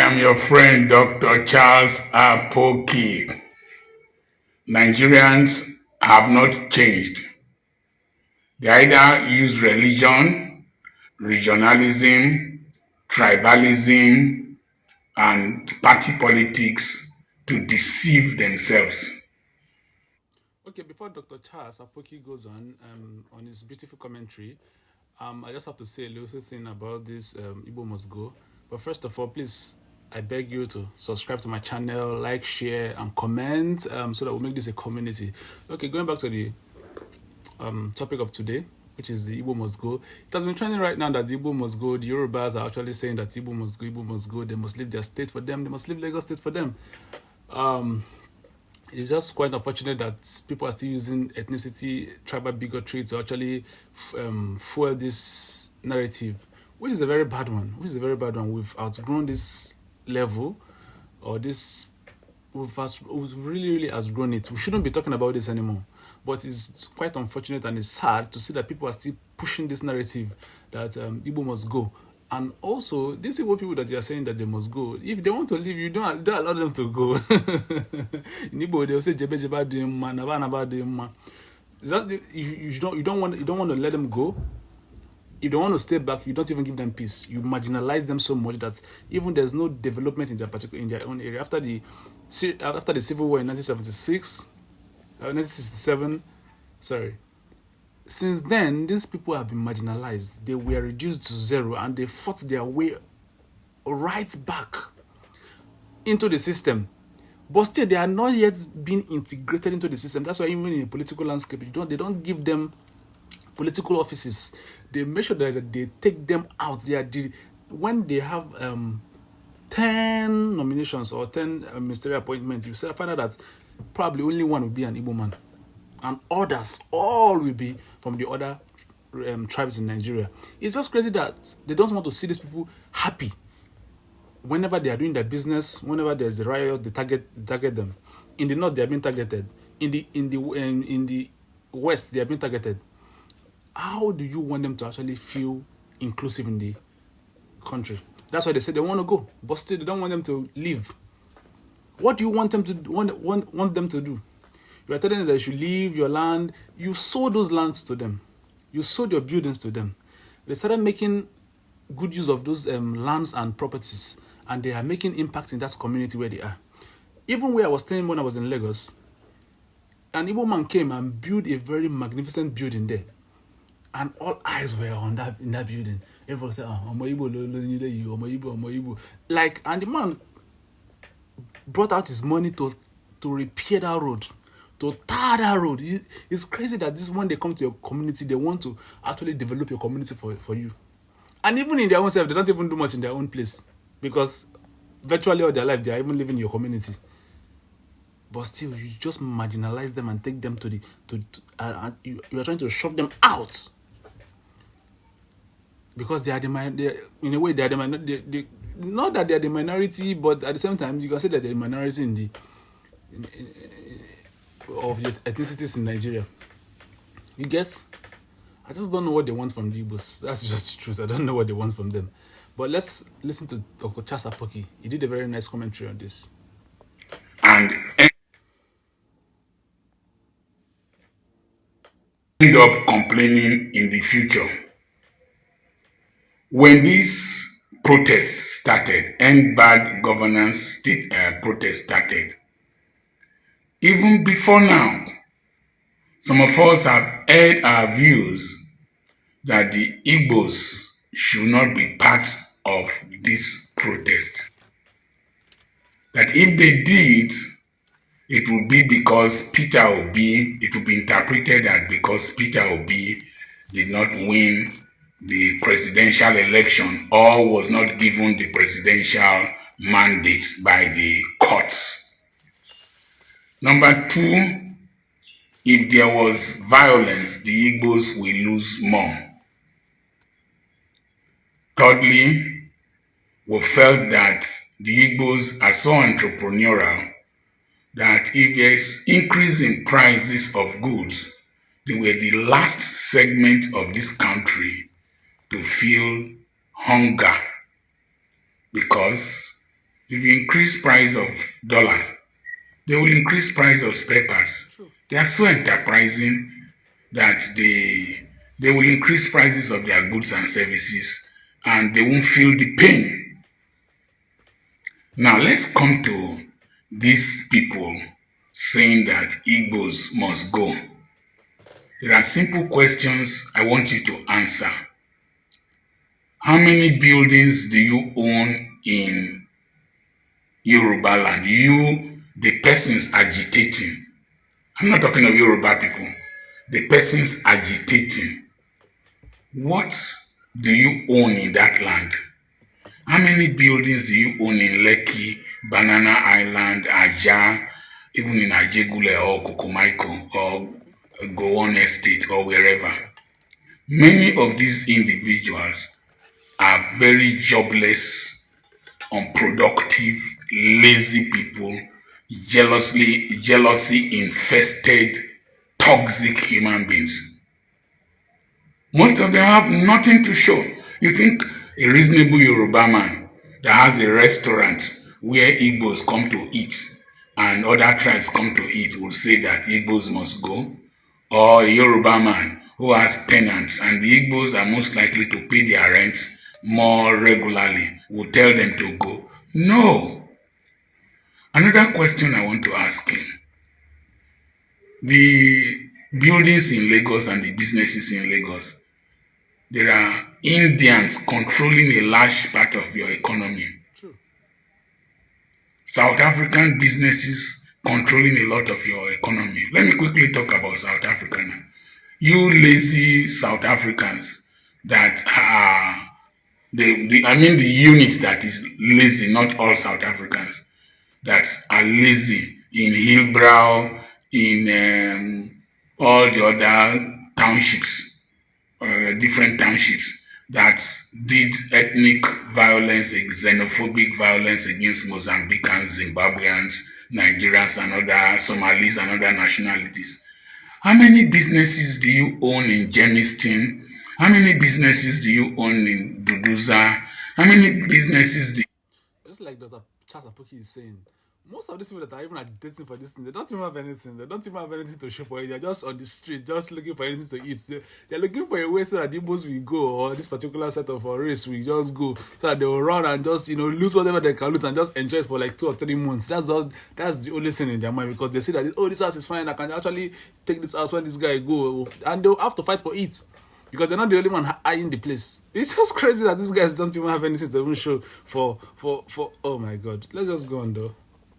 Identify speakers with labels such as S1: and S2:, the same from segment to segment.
S1: am your friend, Dr. Charles Apoki. Nigerians have not changed. They either use religion, regionalism, tribalism, and party politics to deceive themselves.
S2: Okay, before Dr. Charles Apoki goes on his beautiful commentary, I just have to say a little thing about this Igbo Must Go. But first of all, please, I beg you to subscribe to my channel, like, share, and comment so that we'll make this a community. Okay, going back to the topic of today, which is the Igbo Must Go. It has been trending right now that the Igbo Must Go. The Yorubas are actually saying that Igbo must go, they must leave their state for them, they must leave Lagos state for them. Um, it's just quite unfortunate that people are still using ethnicity, tribal bigotry to actually fuel this narrative, which is a very bad one. We've outgrown this level, or this. We've really, really outgrown it. We shouldn't be talking about this anymore. But it's quite unfortunate and it's sad to see that people are still pushing this narrative that Igbo must go. And also, these Igbo people that you are saying that they must go, if they want to leave, you don't allow them to go. In Igbo, they'll say, Jebe Jeba Dima, Naba Naba Dima. You don't want to let them go. You don't want to stay back. You don't even give them peace. You marginalize them so much that even there's no development in their own area. After the civil war in 1976, 1967, sorry. Since then, these people have been marginalized. They were reduced to zero, and they fought their way right back into the system. But still, they are not yet being integrated into the system. That's why even in the political landscape, they don't give them political offices. They make sure that they take them out. When they have 10 nominations or 10 ministerial appointments, you find out that probably only one will be an Igbo man, and others all will be from the other tribes in Nigeria. It's just crazy that they don't want to see these people happy. Whenever they are doing their business, whenever there's a riot, they target them. In the north, they are being targeted. In the west, they are being targeted. How do you want them to actually feel inclusive in the country? That's why they say they want to go, but still they don't want them to leave. What do you want them to want them to do? You are telling them that you should leave your land. You sold those lands to them. You sold your buildings to them. They started making good use of those lands and properties, and they are making impact in that community where they are. Even where I was staying when I was in Lagos, an Igbo man came and built a very magnificent building there, and all eyes were on that in that building. Everyone said, "Ah, Omo Igbo, Omo Igbo, Omo Igbo." Like, and the man brought out his money to repair that road, to tar that road. It's crazy that this when they come to your community, they want to actually develop your community for you. And even in their own self, they don't even do much in their own place, because virtually all their life they are even living in your community. But still, you just marginalize them and take them you are trying to shove them out, because they are in a way they are the minority. Not that they are the minority, but at the same time, you can say that they're the minority of the ethnicities in Nigeria. You get? I just don't know what they want from the Igbos. That's just the truth. I don't know what they want from them. But let's listen to Dr. Charles Apoki. He did a very nice commentary on this.
S1: And end up complaining in the future. When these protests started, end bad governance protests started, even before now, some of us have aired our views that the Igbos should not be part of this protest. That if they did, it would be because it would be interpreted as because Peter Obi did not win the presidential election or was not given the presidential mandate by the courts. Number two, if there was violence, the Igbos will lose more. Thirdly, we felt that the Igbos are so entrepreneurial that if there's increase in prices of goods, they were the last segment of this country to feel hunger, because If you increase price of dollar, they will increase price of spare parts.
S2: True.
S1: They are so enterprising that they will increase prices of their goods and services and they won't feel the pain. Now let's come to these people saying that Igbos must go. There are simple questions I want you to answer. How many buildings do you own in Yoruba land? You, the persons agitating. I'm not talking of Yoruba people. The persons agitating. What do you own in that land? How many buildings do you own in Lekki, Banana Island, Aja, even in Ajegule or Kukumaiko or Gowon Estate or wherever? Many of these individuals are very jobless, unproductive, lazy people, jealousy infested, toxic human beings. Most of them have nothing to show. You think a reasonable Yoruba man that has a restaurant where Igbos come to eat and other tribes come to eat will say that Igbos must go? Or a Yoruba man who has tenants and the Igbos are most likely to pay their rent more regularly will tell them to go? No. Another question I want to ask him. The buildings in Lagos and the businesses in Lagos, there are Indians controlling a large part of your economy.
S2: True.
S1: South African businesses controlling a lot of your economy. Let me quickly talk about South Africa now. You lazy South Africans that are the unit that is lazy, not all South Africans that are lazy in Hillbrow, in all the other townships, different townships that did ethnic violence, xenophobic violence against Mozambicans, Zimbabweans, Nigerians, and other Somalis and other nationalities. How many businesses do you own in Germiston? How many businesses do you own in Duduza? How many businesses do
S2: Just like Dr. Charles Apoki is saying, most of these people that are even agitating for this thing, they don't even have anything. They don't even have anything to show for it. They're just on the street, just looking for anything to eat. They're looking for a way so that the Igbos will go, or this particular set of race will just go, so that they will run and just, lose whatever they can lose and just enjoy it for like 2 or 3 months. That's the only thing in their mind, because they see that, oh, this house is fine. I can actually take this house when this guy go, and they'll have to fight for it, because they're not the only one eyeing the place. It's just crazy that these guys don't even have anything to even show for. Oh my God. Let's just go on though.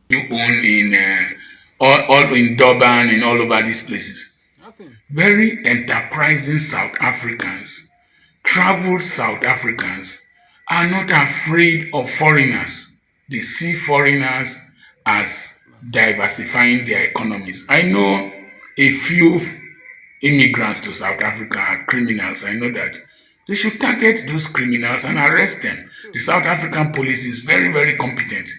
S1: you own in all in Durban and all over these places?
S2: Nothing.
S1: Very enterprising South Africans, traveled South Africans are not afraid of foreigners. They see foreigners as diversifying their economies. I know a few immigrants to South Africa are criminals. I know that. They should target those criminals and arrest them. The South African police is very, very competent.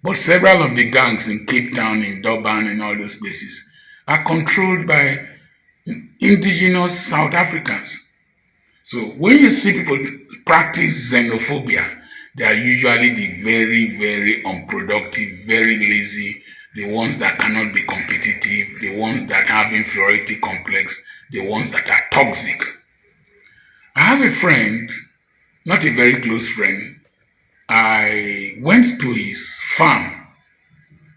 S1: But several of the gangs in Cape Town, in Durban, and all those places are controlled by indigenous South Africans. So when you see people practice xenophobia, they are usually the very, very unproductive, very lazy, the ones that cannot be competitive, the ones that have inferiority complex, the ones that are toxic. I have a friend, not a very close friend. I went to his farm.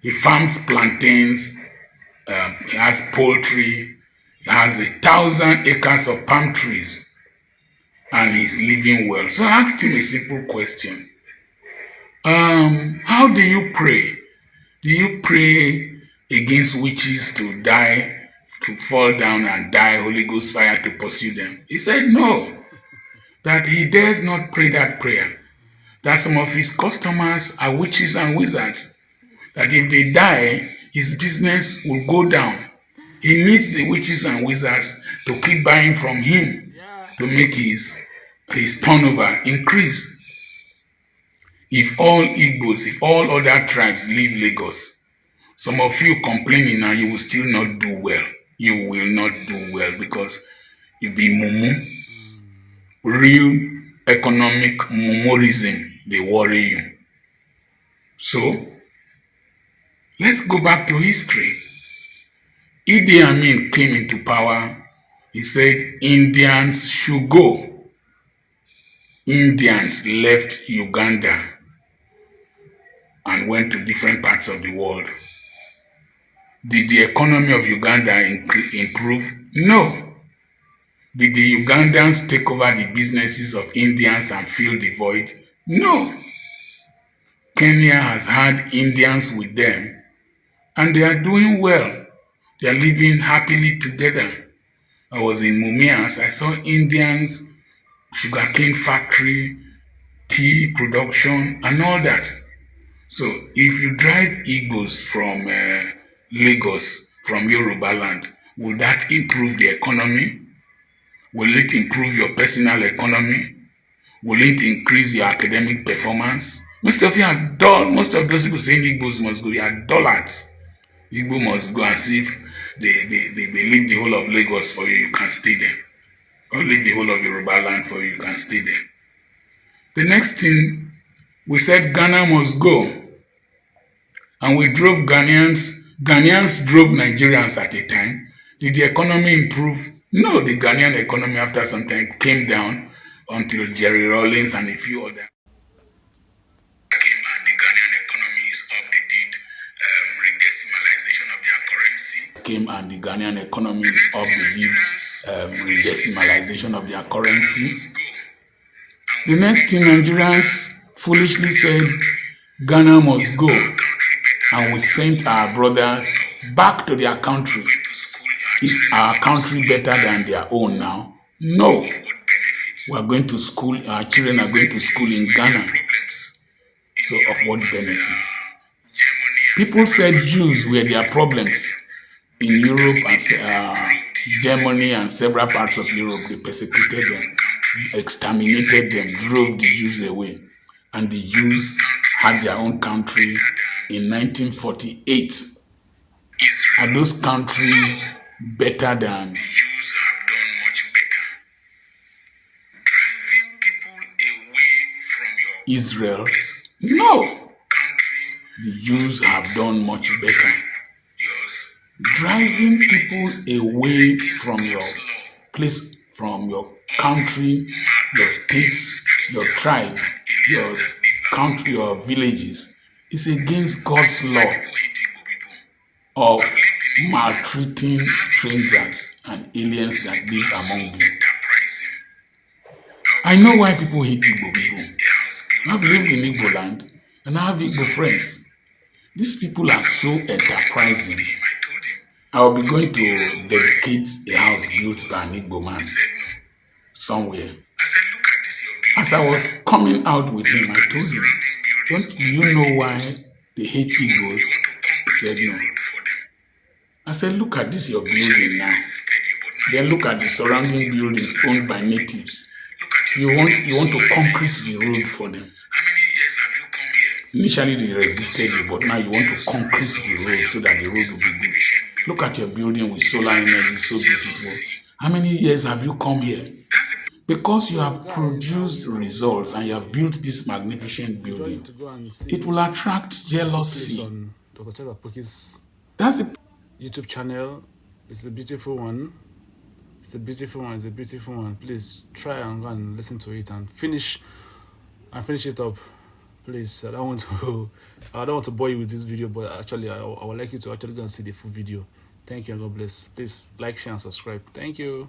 S1: He farms plantains, he has poultry, he has 1,000 acres of palm trees, and he's living well. So I asked him a simple question. How do you pray? Do you pray against witches to die, to fall down and die, Holy Ghost fire to pursue them? He said no, that he dares not pray that prayer. That some of his customers are witches and wizards. That if they die, his business will go down. He needs the witches and wizards to keep buying from him to make his turnover increase. If all Igbos, if all other tribes leave Lagos, some of you complaining now, you will still not do well. You will not do well because you be mumu. Real economic mumorism, they worry you. So, let's go back to history. Idi Amin came into power. He said Indians should go. Indians left Uganda and went to different parts of the world. Did the economy of Uganda improve? No. Did the Ugandans take over the businesses of Indians and fill the void? No. Kenya has had Indians with them and they are doing well. They are living happily together. I was in Mumias. I saw Indians, sugarcane factory, tea production, and all that. So if you drive Igbos from Lagos, from Yoruba land, will that improve the economy? Will it improve your personal economy? Will it increase your academic performance? Most of you are dull. Most of those people saying Igbos must go, they are dullards. Igbo must go as if they leave the whole of Lagos for you, you can stay there. Or leave the whole of Yoruba land for you, you can stay there. The next thing, we said Ghana must go. And we drove Ghanaians drove Nigerians at a time. Did the economy improve? No, the Ghanaian economy after some time came down until Jerry Rawlings and a few others came and the Ghanaian economy is up. They did redecimalization of their currency. Came and the Ghanaian economy is up. They did redecimalization of their currency. The next thing Nigerians foolishly said, Ghana must go. And we sent our brothers back to their country. Is our country better than their own now? No. We are going to school, our children are going to school in Ghana. So of what benefit? People said Jews were their problems. In Europe and Germany and several parts of Europe, they persecuted them, exterminated them, drove the Jews away. And the Jews had their own country in 1948. Are those countries better than? The Jews have done much better. Driving people away from your Israel? Place, no. Country, the Jews have done much better. Yours. Driving people away from your place, from your country, your states, your tribe, your country, your villages, is against God's law of maltreating strangers and aliens that live among you. I know why people hate Igbo people. I've lived in Igbo land and I have Igbo friends. These people are so enterprising. I will be going to dedicate a house built by an Igbo man somewhere. As I was coming out with him, I told him, don't you know why they hate Igbos? He said no. I said, look at this, your building now. Then look at the surrounding buildings owned by natives. You want to concrete the road for them. Initially they resisted you, but now you want to concrete the road so that the road will be good. Look at your building with solar energy, so beautiful. How many years have you come here? Because you have produced results and you have built this magnificent building, it will attract jealousy. That's the
S2: YouTube channel. It's a beautiful one. It's a beautiful one. It's a beautiful one. Please try and go and listen to it and finish it up. Please, I don't want to bore you with this video, but actually, I would like you to actually go and see the full video. Thank you and God bless. Please like, share, and subscribe. Thank you.